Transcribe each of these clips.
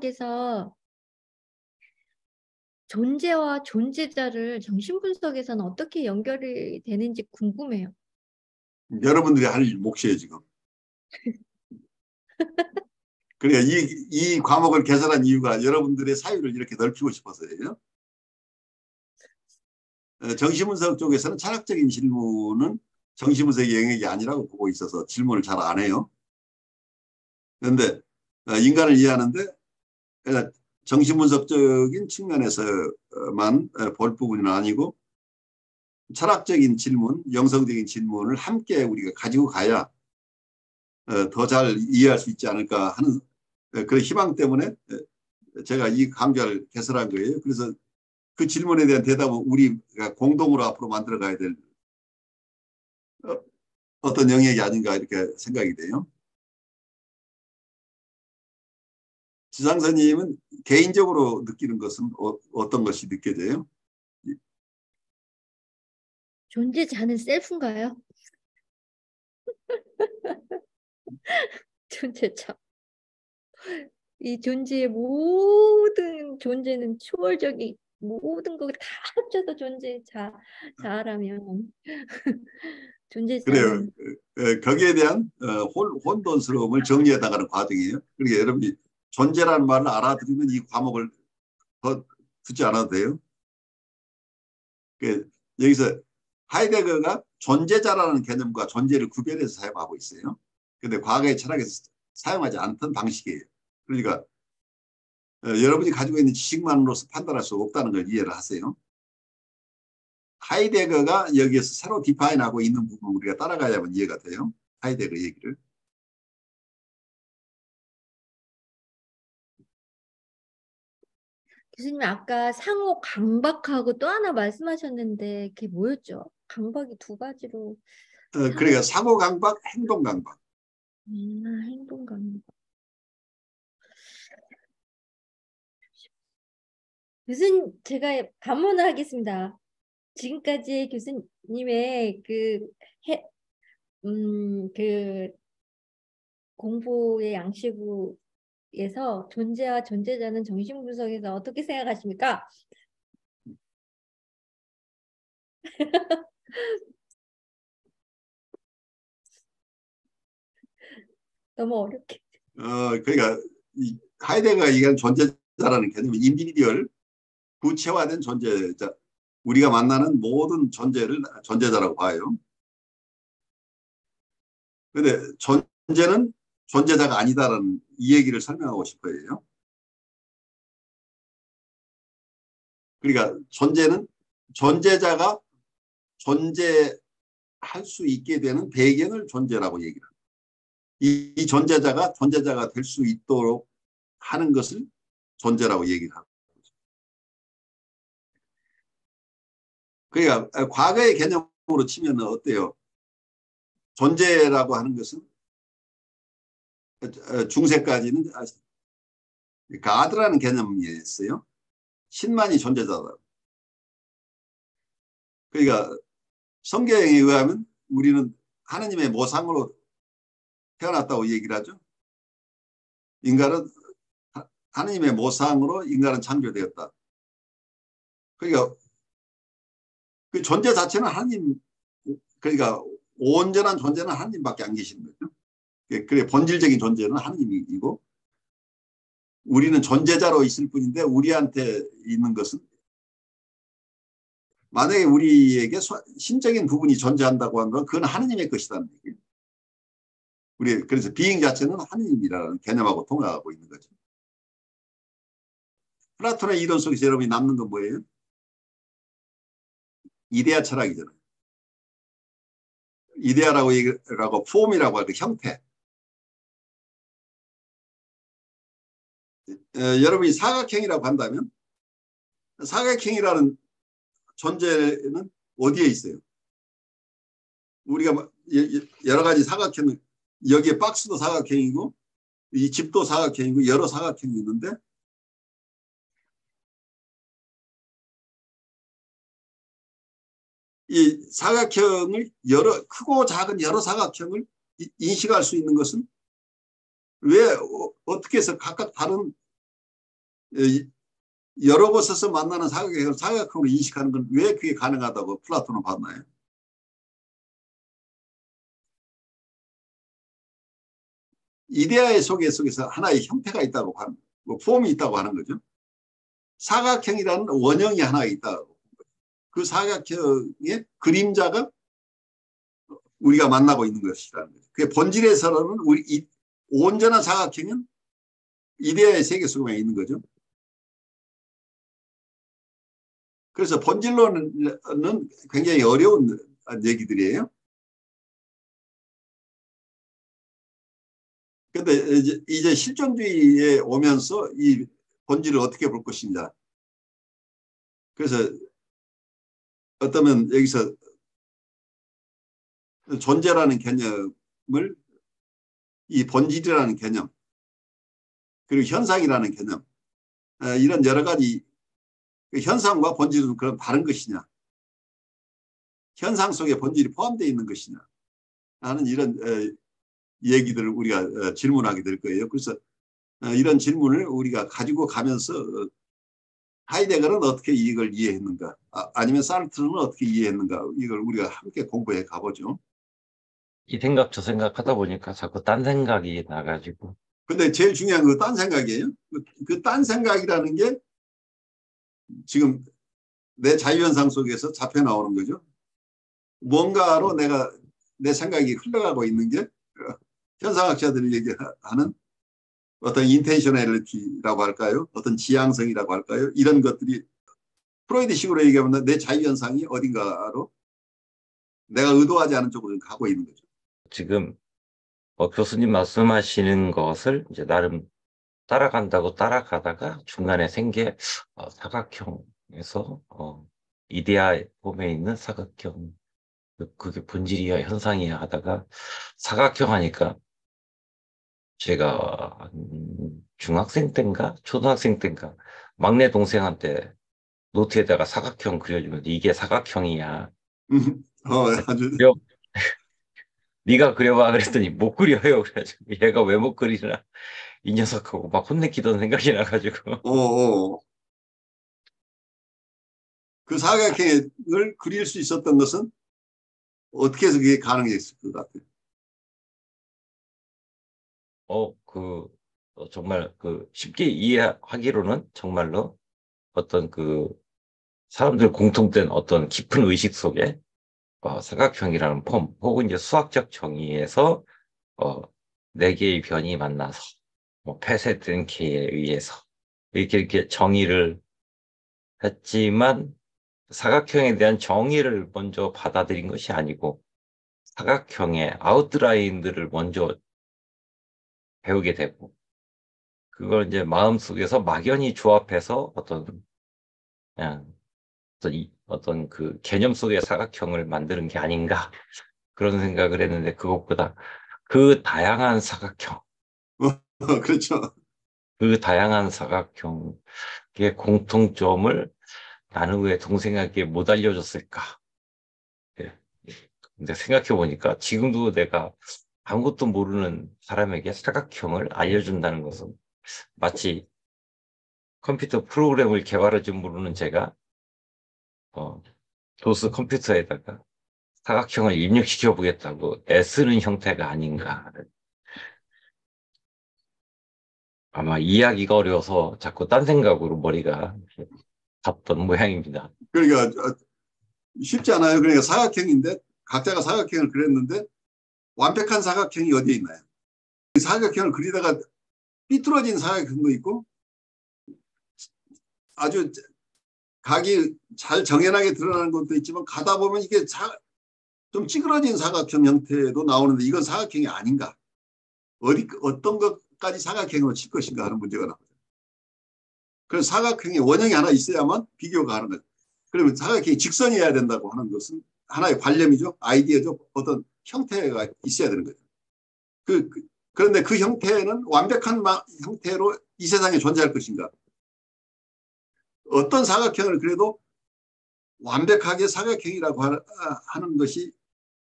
교수님께서 존재와 존재자를 정신분석에서는 어떻게 연결이 되는지 궁금해요. 여러분들이 할 몫이에요, 지금. 그러니까 이 과목을 개설한 이유가 여러분들의 사유를 이렇게 넓히고 싶어서예요. 정신분석 쪽에서는 철학적인 질문은 정신분석의 영역이 아니라고 보고 있어서 질문을 잘 안 해요. 그런데 인간을 이해하는데 정신분석적인 측면에서만 볼 부분은 아니고 철학적인 질문, 영성적인 질문을 함께 우리가 가지고 가야 더 잘 이해할 수 있지 않을까 하는 그런 희망 때문에 제가 이 강좌를 개설한 거예요. 그래서 그 질문에 대한 대답은 우리가 공동으로 앞으로 만들어 가야 될 어떤 영역이 아닌가 이렇게 생각이 돼요. 지상선님은 개인적으로 느끼는 것은 어떤 것이 느껴져요? 존재자는 셀프인가요? 존재자. 이 존재의 모든 존재는 초월적인 모든 거 다 합쳐서 존재자라면 그래요. 존재자는 거기에 대한 혼돈스러움을 정리해 나가는 과정이에요. 그러니까 여러분이 존재라는 말을 알아들으면 이 과목을 더 듣지 않아도 돼요. 여기서 하이데거가 존재자라는 개념과 존재를 구별해서 사용하고 있어요. 그런데 과거의 철학에서 사용하지 않던 방식이에요. 그러니까 여러분이 가지고 있는 지식만으로서 판단할 수 없다는 걸 이해를 하세요. 하이데거가 여기에서 새로 디파인하고 있는 부분 우리가 따라가야만 이해가 돼요. 하이데거 얘기를. 교수님 아까 상호 강박하고 또 하나 말씀하셨는데 그게 뭐였죠? 강박이 두 가지로 그러니까 사고 강박, 행동 강박. 행동 강박. 교수님 제가 반문을 하겠습니다. 지금까지 교수님의 그 공부의 양식에서 존재와 존재자는 정신분석에서 어떻게 생각하십니까? 너무 어렵게. 그러니까 하이데거가 얘기하는 존재자라는 개념은 인디비듀얼, 구체화된 존재자. 우리가 만나는 모든 존재를 존재자라고 봐요. 그런데 존재는 존재자가 아니다라는 이 얘기를 설명하고 싶어요. 그러니까 존재는 존재자가 존재할 수 있게 되는 배경을 존재라고 얘기를 합니다. 이 존재자가 존재자가 될 수 있도록 하는 것을 존재라고 얘기를 합니다. 그러니까 과거의 개념으로 치면 어때요? 존재라고 하는 것은 중세까지는 가드라는 개념이었어요. 신만이 존재자다. 그러니까 성경에 의하면 우리는 하나님의 모상으로 태어났다고 얘기를 하죠. 인간은 하나님의 모상으로 인간은 창조되었다. 그러니까 그 존재 자체는 하나님, 그러니까 온전한 존재는 하나님밖에 안 계시는 거죠. 그래 본질적인 존재는 하나님이고 우리는 존재자로 있을 뿐인데 우리한테 있는 것은 만약에 우리에게 신적인 부분이 존재한다고 한 건 그건 하나님의 것이라는 얘기예요. 그래서 비잉 자체는 하나님이라는 개념하고 통하고 있는 거죠. 플라톤의 이론 속에서 여러분이 남는 건 뭐예요? 이데아 철학이잖아요. 이데아라고 얘기하고 폼이라고 하는 형태. 여러분이 사각형이라고 한다면 사각형이라는 존재는 어디에 있어요? 우리가 여러 가지 사각형, 여기에 박스도 사각형이고 이 집도 사각형이고 여러 사각형이 있는데 이 사각형을 크고 작은 여러 사각형을 인식할 수 있는 것은 왜 어떻게 해서 각각 다른 여러 곳에서 만나는 사각형을 사각형으로 인식하는 건 왜 그게 가능하다고 플라톤은 봤나요? 이데아의 속에서 하나의 형태가 있다고 하는, 뭐 폼이 있다고 하는 거죠. 사각형이라는 원형이 하나 있다고. 그 사각형의 그림자가 우리가 만나고 있는 것이라는 거죠. 그 본질에서는 우리 온전한 사각형은 이데아의 세계 속에 있는 거죠. 그래서 본질로는 굉장히 어려운 얘기들이에요. 근데 이제 실존주의에 오면서 이 본질을 어떻게 볼 것인가. 그래서 어쩌면 여기서 존재라는 개념을 이 본질이라는 개념, 그리고 현상이라는 개념, 이런 여러 가지 현상과 본질은 그럼 다른 것이냐, 현상 속에 본질이 포함되어 있는 것이냐 하는 이런 얘기들을 우리가 질문하게 될 거예요. 그래서 이런 질문을 우리가 가지고 가면서 하이데거는 어떻게 이걸 이해했는가, 아니면 사르트르는 어떻게 이해했는가, 이걸 우리가 함께 공부해 가보죠. 이 생각 저 생각 하다 보니까 자꾸 딴 생각이 나가지고. 근데 제일 중요한 그 딴 생각이에요. 그 딴 생각이라는 게 지금 내 자유현상 속에서 잡혀 나오는 거죠. 뭔가로 내 생각이 흘러가고 있는 게 현상학자들이 얘기하는 어떤 인텐셔널리티라고 할까요? 어떤 지향성이라고 할까요? 이런 것들이 프로이드식으로 얘기하면 내 자유현상이 어딘가로 내가 의도하지 않은 쪽으로 가고 있는 거죠. 지금 교수님 말씀하시는 것을 이제 나름 따라간다고 따라가다가 중간에 생겨 사각형에서 이데아 폼에 있는 사각형, 그게 본질이야 현상이야 하다가 사각형 하니까 제가 중학생 때인가 초등학생 때인가 막내 동생한테 노트에다가 사각형 그려주면 이게 사각형이야. 아주 그려, 네가 그려봐 그랬더니 못 그려요. 그래가지고 얘가 왜 못 그리나 이 녀석하고 막 혼내키던 생각이 나가지고. 그 사각형을 그릴 수 있었던 것은 어떻게 해서 그게 가능했을 것 같아요? 정말 쉽게 이해하기로는 정말로 어떤 사람들 공통된 어떤 깊은 의식 속에 사각형이라는 폼 혹은 이제 수학적 정의에서 네 개의 변이 만나서 뭐 폐쇄된 K에 의해서 이렇게 정의를 했지만 사각형에 대한 정의를 먼저 받아들인 것이 아니고 사각형의 아웃라인들을 먼저 배우게 되고 그걸 이제 마음속에서 막연히 조합해서 그냥 어떤 그 개념 속의 사각형을 만드는 게 아닌가 그런 생각을 했는데 그것보다 그 다양한 사각형, 그렇죠. 그 다양한 사각형의 공통점을 나는 왜 동생에게 못 알려줬을까? 예. 근데 생각해 보니까 지금도 내가 아무것도 모르는 사람에게 사각형을 알려준다는 것은 마치 컴퓨터 프로그램을 개발할 줄 모르는 제가 도스 컴퓨터에다가 사각형을 입력시켜 보겠다고 애쓰는 형태가 아닌가. 아마 이해하기가 어려워서 자꾸 딴 생각으로 머리가 갔던 모양입니다. 그러니까 쉽지 않아요. 그러니까 사각형인데 각자가 사각형을 그렸는데 완벽한 사각형이 어디에 있나요? 사각형을 그리다가 삐뚤어진 사각형도 있고 아주 각이 잘 정연하게 드러나는 것도 있지만 가다 보면 이게 좀 찌그러진 사각형 형태도 나오는데 이건 사각형이 아닌가? 어떤 것까지 사각형으로 칠 것인가 하는 문제가 나오죠. 그래서 사각형의 원형이 하나 있어야만 비교가 하는 거죠. 그러면 사각형이 직선이어야 된다고 하는 것은 하나의 관념이죠. 아이디어죠. 어떤 형태가 있어야 되는 거죠. 그런데 그 형태는 완벽한 형태로 이 세상에 존재할 것인가? 어떤 사각형을 그래도 완벽하게 사각형이라고 하는 것이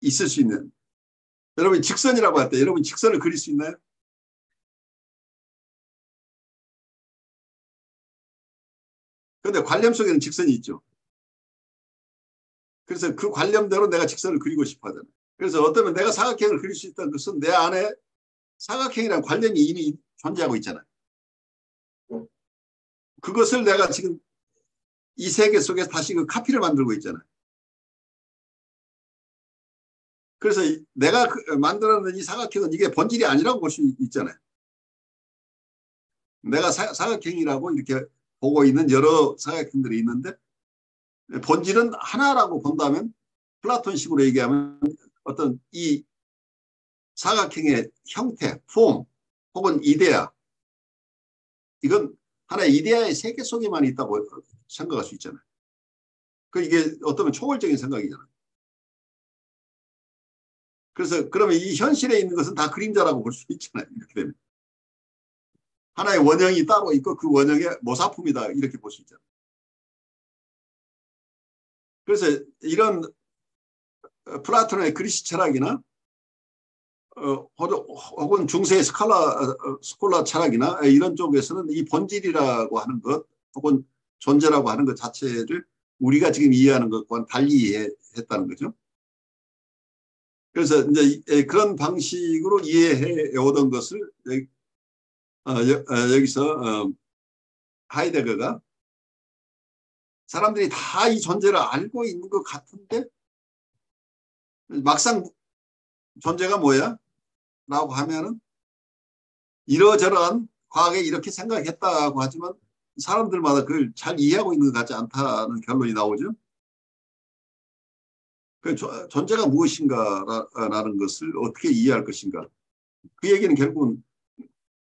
있을 수 있는. 여러분 직선이라고 할 때 여러분 직선을 그릴 수 있나요? 그런데 관념 속에는 직선이 있죠. 그래서 그 관념대로 내가 직선을 그리고 싶어 하잖아요. 그래서 어쩌면 내가 사각형을 그릴 수 있다는 것은 내 안에 사각형이라는 관념이 이미 존재하고 있잖아요. 그것을 내가 지금 이 세계 속에서 다시 그 카피를 만들고 있잖아요. 그래서 내가 만들어낸 이 사각형은 이게 본질이 아니라고 볼 수 있잖아요. 내가 사각형이라고 이렇게 보고 있는 여러 사각형들이 있는데 본질은 하나라고 본다면 플라톤식으로 얘기하면 어떤 이 사각형의 형태, 폼 혹은 이데아, 이건 하나의 이데아의 세계 속에만 있다고 생각할 수 있잖아요. 이게 어쩌면 초월적인 생각이잖아요. 그래서 그러면 이 현실에 있는 것은 다 그림자라고 볼 수 있잖아요. 이렇게 되면. 하나의 원형이 따로 있고 그 원형의 모사품이다 이렇게 볼 수 있잖아요. 그래서 이런 플라톤의 그리스 철학이나 혹은 중세의 스콜라 철학이나 이런 쪽에서는 이 본질이라고 하는 것 혹은 존재라고 하는 것 자체를 우리가 지금 이해하는 것과는 달리 이해했다는 거죠. 그래서 이제 그런 방식으로 이해해 오던 것을 여기서 하이데거가 사람들이 다 이 존재를 알고 있는 것 같은데 막상 존재가 뭐야? 라고 하면은 이러저러한 과학에 이렇게 생각했다고 하지만 사람들마다 그걸 잘 이해하고 있는 것 같지 않다는 결론이 나오죠. 그 존재가 무엇인가라는 것을 어떻게 이해할 것인가. 그 얘기는 결국은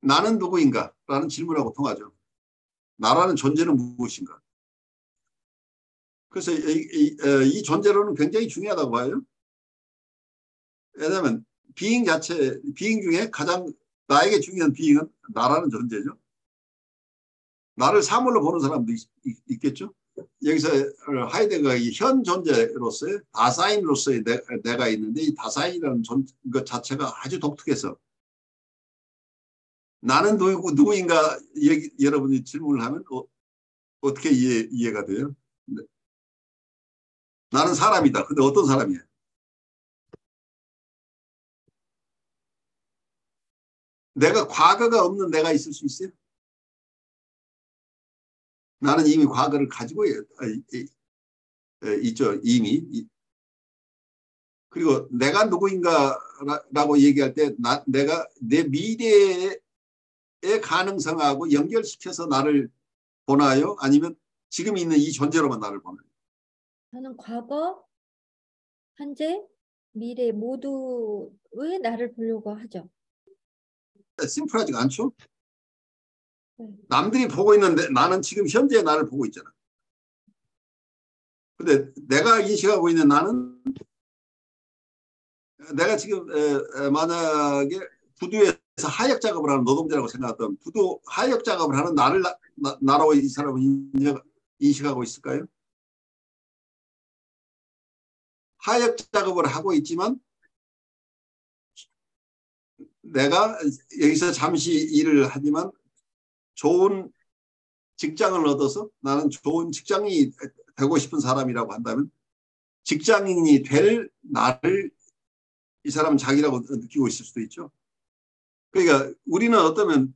나는 누구인가? 라는 질문하고 통하죠. 나라는 존재는 무엇인가? 그래서 이 존재론은 굉장히 중요하다고 봐요. 왜냐하면 비ing 중에 가장 나에게 중요한 비ing은 나라는 존재죠. 나를 사물로 보는 사람도 있겠죠. 여기서 하이데거가 현 존재로서의 다사인으로서의 내가 있는데 이 다사인이라는 것 자체가 아주 독특해서 나는 누구인가 여러분이 질문을 하면 어떻게 이해가 돼요? 네. 나는 사람이다. 근데 어떤 사람이에요? 내가 과거가 없는 내가 있을 수 있어요? 나는 이미 과거를 가지고 있죠. 이미. 그리고 내가 누구인가라고 얘기할 때 내가 내 미래의 가능성하고 연결시켜서 나를 보나요? 아니면 지금 있는 이 존재로만 나를 보나요? 저는 과거, 현재, 미래 모두의 나를 보려고 하죠. 심플하지가 않죠? 네. 남들이 보고 있는데 나는 지금 현재의 나를 보고 있잖아. 근데 내가 인식하고 있는 나는 내가 지금 만약에 부두에서 하역 작업을 하는 노동자라고 생각했던 부두 하역 작업을 하는 나라고 이 사람은 인식하고 있을까요? 하역 작업을 하고 있지만 내가 여기서 잠시 일을 하지만 좋은 직장을 얻어서 나는 좋은 직장인이 되고 싶은 사람이라고 한다면 직장인이 될 나를 이 사람은 자기라고 느끼고 있을 수도 있죠. 그러니까 우리는 어쩌면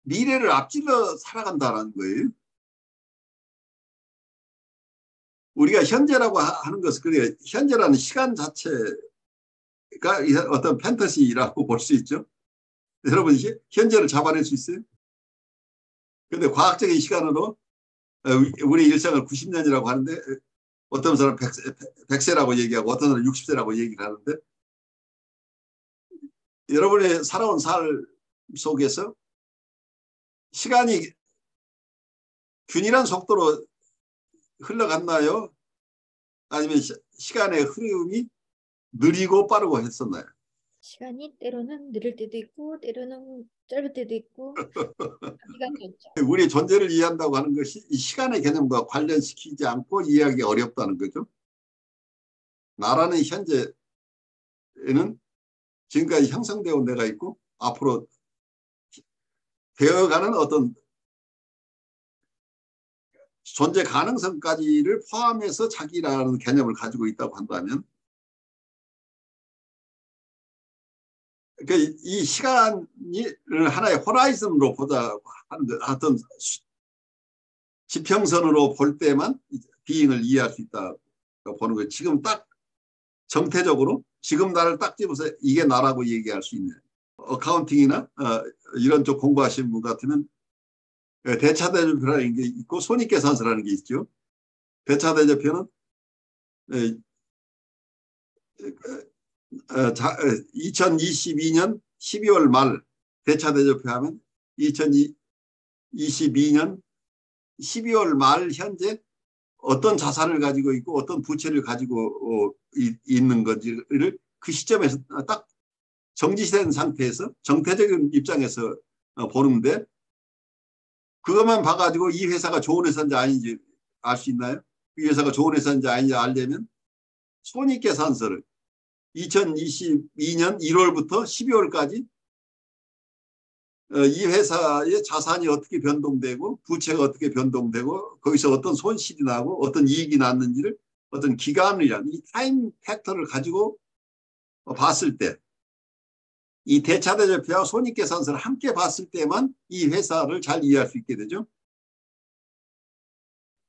미래를 앞질러 살아간다는 거예요. 우리가 현재라고 하는 것은 그러니까 현재라는 시간 자체가 어떤 판타지라고 볼 수 있죠. 여러분 현재를 잡아낼 수 있어요? 그런데 과학적인 시간으로 우리 일생을 90년이라고 하는데 어떤 사람은 100세라고 얘기하고 어떤 사람은 60세라고 얘기를 하는데 여러분의 살아온 삶 속에서 시간이 균일한 속도로 흘러갔나요? 아니면 시간의 흐름이 느리고 빠르고 했었나요? 시간이 때로는 느릴 때도 있고 때로는 짧을 때도 있고 시간이었죠. 우리의 존재를 이해한다고 하는 것이 이 시간의 개념과 관련시키지 않고 이해하기 어렵다는 거죠. 나라는 현재에는 지금까지 형성되어 온 내가 있고 앞으로 되어가는 어떤 존재 가능성까지를 포함해서 자기라는 개념을 가지고 있다고 한다면 그러니까 이 시간을 하나의 호라이즌으로 보자 하는 어떤 지평선으로 볼 때만 비잉을 이해할 수 있다고 보는 거예요. 지금 딱 정태적으로 지금 나를 딱 집어서 이게 나라고 얘기할 수 있는 어카운팅이나 이런 쪽 공부하시는 분 같으면 대차대조표라는 게 있고 손익계산서라는 게 있죠. 대차대조표는 2022년 12월 말 대차대조표하면 2022년 12월 말 현재 어떤 자산을 가지고 있고 어떤 부채를 가지고 있는 건지를 그 시점에서 딱 정지된 상태에서 정태적인 입장에서 보는데 그것만 봐가지고 이 회사가 좋은 회사인지 아닌지 알 수 있나요? 이 회사가 좋은 회사인지 아닌지 알려면 손익계산서를 2022년 1월부터 12월까지 이 회사의 자산이 어떻게 변동되고 부채가 어떻게 변동되고 거기서 어떤 손실이 나고 어떤 이익이 났는지를 어떤 기간이란 이 타임 팩터를 가지고 봤을 때 이 대차대조표와 손익계산서를 함께 봤을 때만 이 회사를 잘 이해할 수 있게 되죠.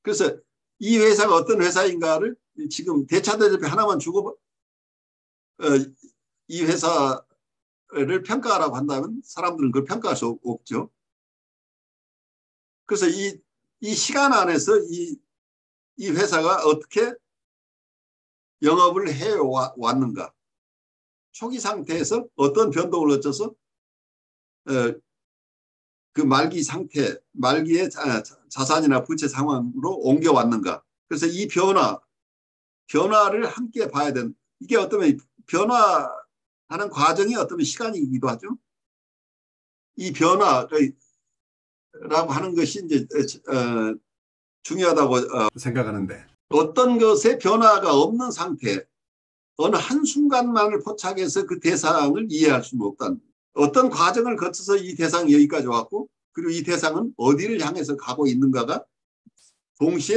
그래서 이 회사가 어떤 회사인가를 지금 대차대조표 하나만 주고 이 회사를 평가하라고 한다면 사람들은 그걸 평가할 수 없죠. 그래서 이 시간 안에서 이 회사가 어떻게 영업을 해왔는가, 초기 상태에서 어떤 변동을 거쳐서 그 말기 상태, 말기의 자산이나 부채 상황으로 옮겨왔는가. 그래서 이 변화를 함께 봐야 되는, 이게 어쩌면 변화하는 과정이 어쩌면 시간이기도 하죠. 이 변화라고 하는 것이 이제 중요하다고 생각하는데 어떤 것에 변화가 없는 상태, 어느 한순간만을 포착해서 그 대상을 이해할 수는 없다는, 어떤 과정을 거쳐서 이 대상이 여기까지 왔고 그리고 이 대상은 어디를 향해서 가고 있는가가 동시에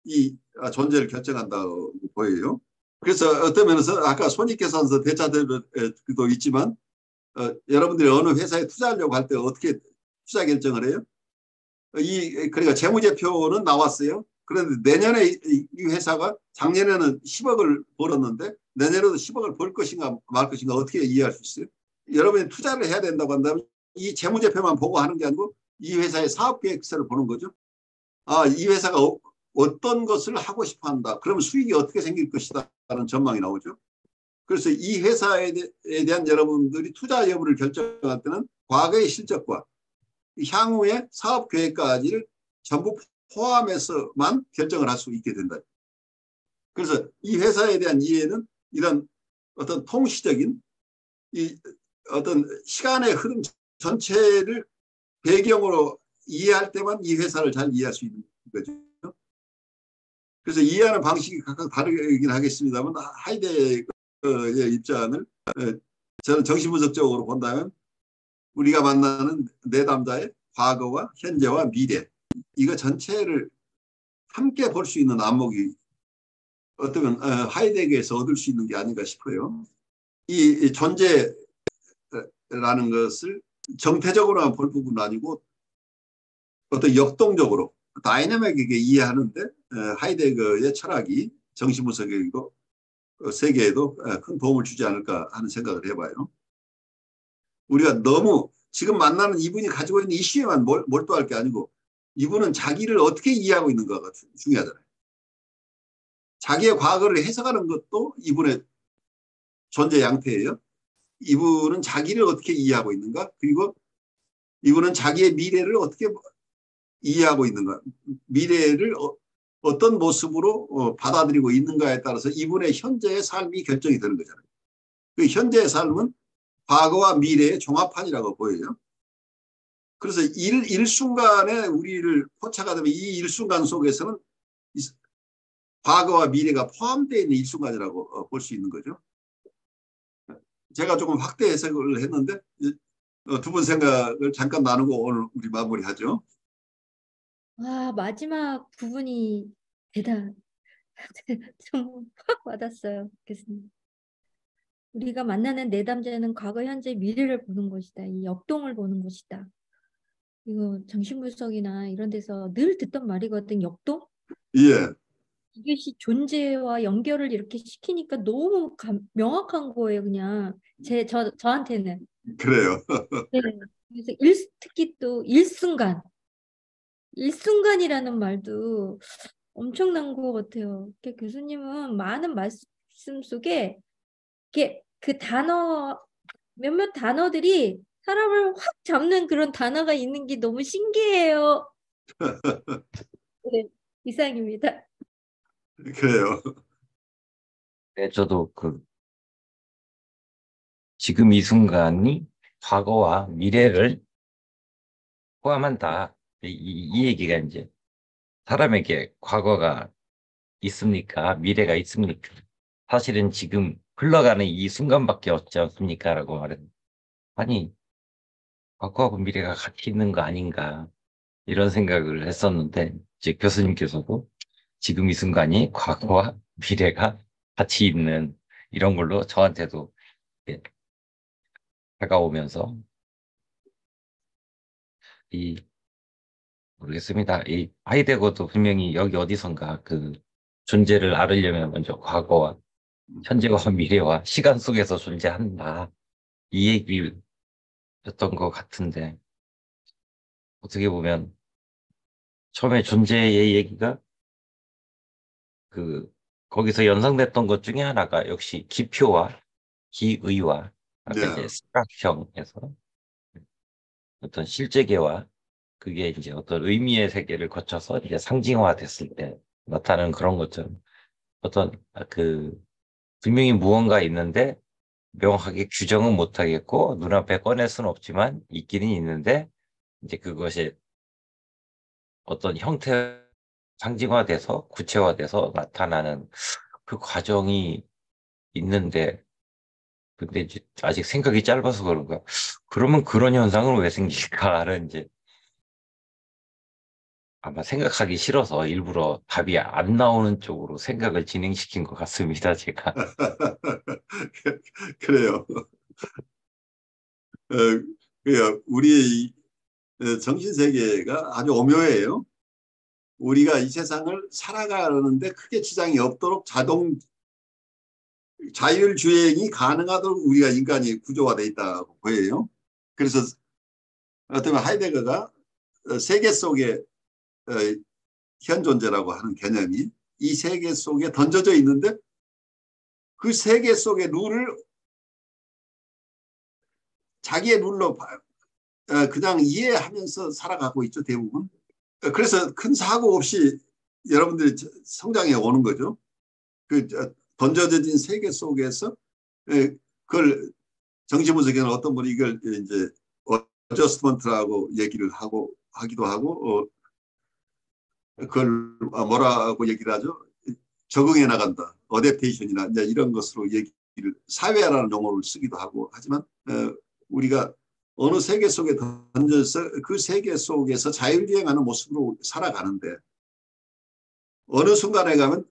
이 존재를 결정한다고 보여요. 그래서 어떤 면에서 아까 손익계산서 대차대조도 있지만 여러분들이 어느 회사에 투자하려고 할 때 어떻게 투자 결정을 해요? 그러니까 재무제표는 나왔어요. 그런데 내년에 이 회사가 작년에는 10억을 벌었는데 내년에도 10억을 벌 것인가 말 것인가 어떻게 이해할 수 있어요? 여러분이 투자를 해야 된다고 한다면 이 재무제표만 보고 하는 게 아니고 이 회사의 사업계획서를 보는 거죠. 이 회사가 어떤 것을 하고 싶어 한다. 그러면 수익이 어떻게 생길 것이다 라는 전망이 나오죠. 그래서 이 회사에 대한 여러분들이 투자 여부를 결정할 때는 과거의 실적과 향후의 사업계획까지를 전부 포함해서만 결정을 할 수 있게 된다. 그래서 이 회사에 대한 이해는 이런 어떤 통시적인 이 어떤 시간의 흐름 전체를 배경으로 이해할 때만 이 회사를 잘 이해할 수 있는 거죠. 그래서 이해하는 방식이 각각 다르긴 하겠습니다만 하이데거의 입장을 저는 정신분석적으로 본다면 우리가 만나는 내담자의 과거와 현재와 미래 이거 전체를 함께 볼 수 있는 안목이 어쩌면 하이데거에서 얻을 수 있는 게 아닌가 싶어요. 이 존재라는 것을 정태적으로만 볼 부분은 아니고 어떤 역동적으로 다이내믹하게 이해하는데 하이데거의 철학이 정신분석이고 세계에도 큰 도움을 주지 않을까 하는 생각을 해봐요. 우리가 너무 지금 만나는 이분이 가지고 있는 이슈에만 몰두할 게 아니고 이분은 자기를 어떻게 이해하고 있는가가 중요하잖아요. 자기의 과거를 해석하는 것도 이분의 존재 양태예요. 이분은 자기를 어떻게 이해하고 있는가, 그리고 이분은 자기의 미래를 어떻게 이해하고 있는가, 미래를 어떤 모습으로 받아들이고 있는가에 따라서 이분의 현재의 삶이 결정이 되는 거잖아요. 그 현재의 삶은 과거와 미래의 종합판이라고 보여요. 그래서 일순간에 우리를 포착하면 이 일순간 속에서는 과거와 미래가 포함되어 있는 일순간이라고 볼 수 있는 거죠. 제가 조금 확대 해석을 했는데 두 분 생각을 잠깐 나누고 오늘 우리 마무리하죠. 와, 마지막 부분이 대단, 좀 확 와닿았어요, 교수님. 우리가 만나는 내담자는 과거, 현재, 미래를 보는 것이다. 이 역동을 보는 것이다. 이거 정신분석이나 이런 데서 늘 듣던 말이거든, 역동? 예, 이것이 존재와 연결을 이렇게 시키니까 너무 명확한 거예요, 그냥. 저한테는. 그래요. 네. 그래서 특히 또 일순간이라는 말도 엄청난 것 같아요. 교수님은 많은 말씀 속에 이렇게 그 몇몇 단어들이 사람을 확 잡는 그런 단어가 있는 게 너무 신기해요. 네, 이상입니다. 그래요. 네, 저도 지금 이 순간이 과거와 미래를 포함한다. 이 얘기가 이제 사람에게 과거가 있습니까? 미래가 있습니까? 사실은 지금 흘러가는 이 순간밖에 없지 않습니까? 라고 말했는데, 아니, 과거하고 미래가 같이 있는 거 아닌가, 이런 생각을 했었는데, 이제 교수님께서도 지금 이 순간이 과거와 미래가 같이 있는 이런 걸로 저한테도 이렇게 다가오면서, 이, 모르겠습니다. 이 하이데거도 분명히 여기 어디선가 존재를 알으려면 먼저 과거와 현재와 미래와 시간 속에서 존재한다. 이 얘기였던 것 같은데, 어떻게 보면 처음에 존재의 얘기가 거기서 연상됐던 것 중에 하나가 역시 기표와 기의와 아까 이제 네, 스각형에서 어떤 실제계와 그게 이제 어떤 의미의 세계를 거쳐서 이제 상징화됐을 때 나타나는 그런 것처럼 어떤 분명히 무언가 있는데 명확하게 규정은 못하겠고 눈앞에 꺼낼 수는 없지만 있기는 있는데 이제 그것이 어떤 형태 상징화돼서 구체화돼서 나타나는 그 과정이 있는데 근데 이제 아직 생각이 짧아서 그런가? 그러면 그런 현상은 왜 생길까를 이제 아마 생각하기 싫어서 일부러 답이 안 나오는 쪽으로 생각을 진행시킨 것 같습니다, 제가. 그래요. 어, 우리 정신 세계가 아주 오묘해요. 우리가 이 세상을 살아가는데 크게 지장이 없도록 자율주행이 가능하도록 우리가 인간이 구조화되어 있다고 보여요. 그래서 어떻게 보면 하이데거가 세계 속의 어, 현존재라고 하는 개념이 이 세계 속에 던져져 있는데 그 세계 속의 룰을 자기의 룰로 그냥 이해하면서 살아가고 있죠, 대부분. 그래서 큰 사고 없이 여러분들이 성장해 오는 거죠. 던져진 세계 속에서 그걸 정치분석에는 어떤 분이 이걸 이제 어저스트먼트라고 얘기를 하기도 하고 그걸 뭐라고 얘기를 하죠? 적응해 나간다. 어댑테이션이나 이제 이런 것으로 얘기를 사회라는 용어를 쓰기도 하고 하지만 우리가 어느 세계 속에 던져서 그 세계 속에서 자율주행하는 모습으로 살아가는데 어느 순간에 가면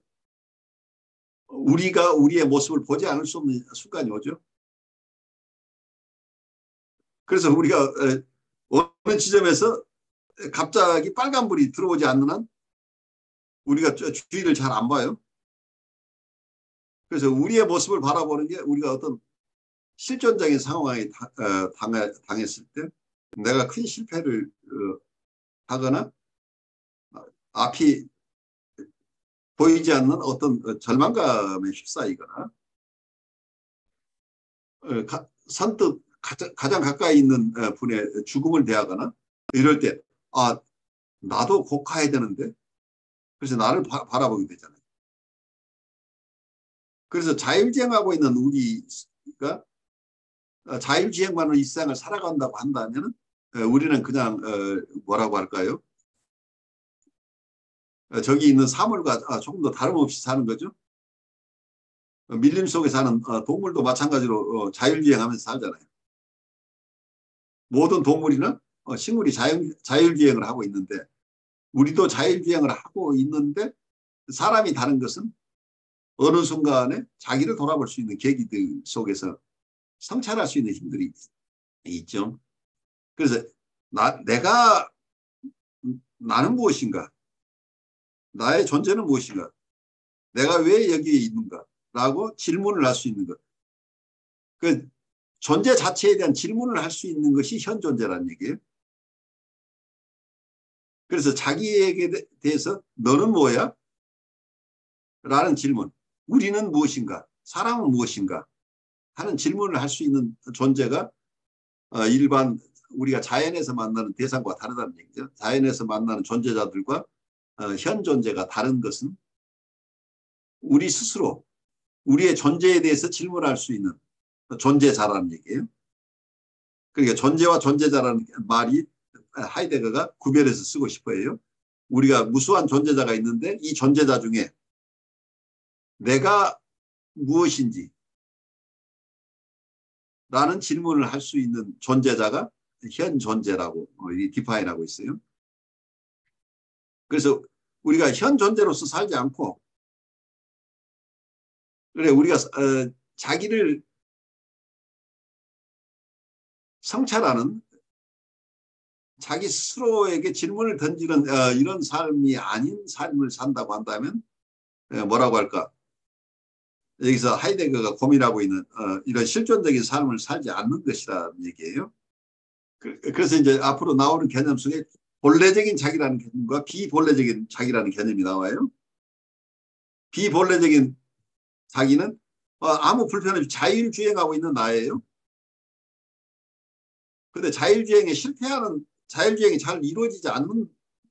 우리가 우리의 모습을 보지 않을 수 없는 순간이 오죠. 그래서 우리가 어느 지점에서 갑자기 빨간불이 들어오지 않는 한 우리가 주위를 잘 안 봐요. 그래서 우리의 모습을 바라보는 게 우리가 어떤 실존적인 상황에 당했을 때 내가 큰 실패를 하거나 앞이 보이지 않는 어떤 절망감에 휩싸이거나 선뜻 가장 가까이 있는 분의 죽음을 대하거나 이럴 때 나도 곧 가야 되는데 그래서 나를 바라보게 되잖아요. 그래서 자율주행하고 있는 우리가 자율주행만으로 이 세상을 살아간다고 한다면 우리는 그냥 뭐라고 할까요? 저기 있는 사물과 조금 더 다름없이 사는 거죠. 밀림 속에 사는 동물도 마찬가지로 자율주행하면서 살잖아요. 모든 동물이나 식물이 자율주행을 하고 있는데 우리도 자율주행을 하고 있는데 사람이 다른 것은 어느 순간에 자기를 돌아볼 수 있는 계기들 속에서 성찰할 수 있는 힘들이 있죠. 그래서 나는 무엇인가? 나의 존재는 무엇인가? 내가 왜 여기에 있는가? 라고 질문을 할 수 있는 것. 그 존재 자체에 대한 질문을 할 수 있는 것이 현존재라는 얘기예요. 그래서 자기에게 대해서 너는 뭐야? 라는 질문. 우리는 무엇인가? 사람은 무엇인가? 하는 질문을 할 수 있는 존재가 일반 우리가 자연에서 만나는 대상과 다르다는 얘기죠. 자연에서 만나는 존재자들과 현 존재가 다른 것은 우리 스스로 우리의 존재에 대해서 질문할 수 있는 존재자라는 얘기예요. 그러니까 존재와 존재자라는 말이 하이데거가 구별해서 쓰고 싶어 해요. 우리가 무수한 존재자가 있는데 이 존재자 중에 내가 무엇인지 라는 질문을 할 수 있는 존재자가 현 존재라고 디파인하고 있어요. 그래서 우리가 현 존재로서 살지 않고 그래 우리가 자기를 성찰하는 자기 스스로에게 질문을 던지는 이런 삶이 아닌 삶을 산다고 한다면 뭐라고 할까? 여기서 하이데거가 고민하고 있는 이런 실존적인 삶을 살지 않는 것이라는 얘기예요. 그래서 이제 앞으로 나오는 개념 속에 본래적인 자기라는 개념과 비본래적인 자기라는 개념이 나와요. 비본래적인 자기는 아무 불편 없이 자율주행하고 있는 나예요. 그런데 자율주행에 실패하는 자율주행이 잘 이루어지지 않는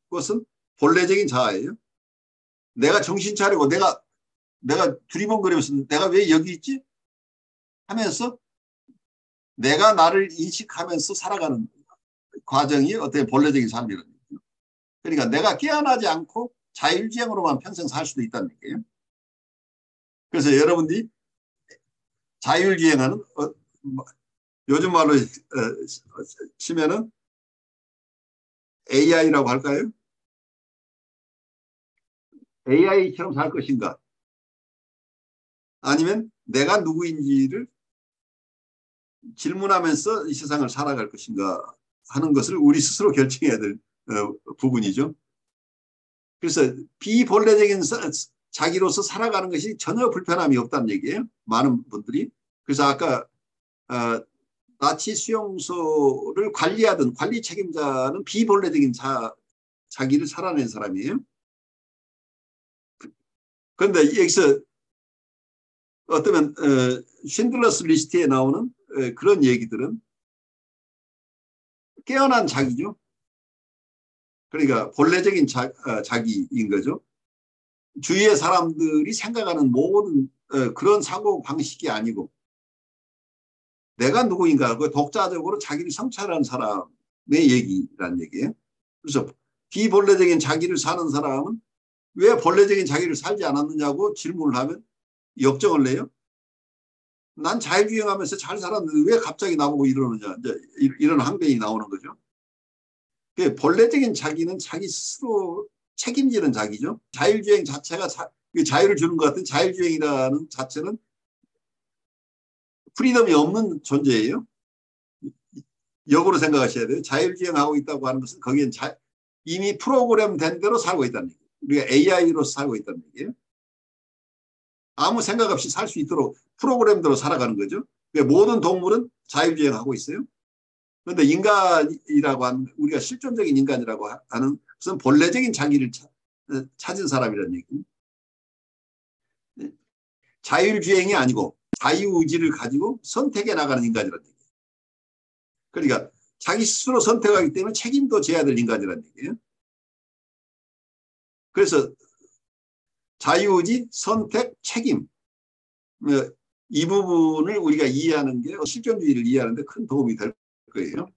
것은 본래적인 자아예요. 내가 정신 차리고 내가 두리번거리면서 내가 왜 여기 있지? 하면서 내가 나를 인식하면서 살아가는 과정이 어떻게 본래적인 삶이라는 얘기예요. 그러니까 내가 깨어나지 않고 자율주행으로만 평생 살 수도 있다는 얘기예요. 그래서 여러분들이 자율주행하는 요즘 말로 치면은 AI라고 할까요? AI처럼 살 것인가? 아니면 내가 누구인지를 질문하면서 이 세상을 살아갈 것인가 하는 것을 우리 스스로 결정해야 될 부분이죠. 그래서 비본래적인 자기로서 살아가는 것이 전혀 불편함이 없다는 얘기예요. 많은 분들이. 그래서 아까 나치 수용소를 관리하던 관리 책임자는 비본래적인 자기를 살아낸 사람이에요. 그런데 여기서 어쩌면 쉰들러스 리스트에 나오는 그런 얘기들은 깨어난 자기죠. 그러니까 본래적인 자기인 거죠. 주위의 사람들이 생각하는 모든 그런 사고 방식이 아니고 내가 누구인가 그 독자적으로 자기를 성찰하는 사람의 얘기라는 얘기예요. 그래서 비본래적인 자기를 사는 사람은 왜 본래적인 자기를 살지 않았느냐고 질문을 하면 역정을 내요. 난 자율주행하면서 잘 살았는데 왜 갑자기 나보고 이러느냐. 이제 이런 항변이 나오는 거죠. 본래적인 자기는 자기 스스로 책임지는 자기죠. 자율주행 자체가 자유를 주는 것 같은 자율주행이라는 자체는 프리덤이 없는 존재예요. 역으로 생각하셔야 돼요. 자율주행하고 있다고 하는 것은 거기엔 이미 프로그램된 대로 살고 있다는 얘기예요. 우리가 AI로서 살고 있다는 얘기예요. 아무 생각 없이 살 수 있도록 프로그램대로 살아가는 거죠. 모든 동물은 자율주행하고 있어요. 그런데 인간이라고 하는 우리가 실존적인 인간이라고 하는 것은 본래적인 자기를 찾은 사람이라는 얘기예요. 자율주행이 아니고 자유의지를 가지고 선택해 나가는 인간이라는 얘기예요. 그러니까 자기 스스로 선택하기 때문에 책임도 져야 될 인간이라는 얘기예요. 그래서 자유의지, 선택, 책임 이 부분을 우리가 이해하는 게 실존주의를 이해하는 데 큰 도움이 될 거예요.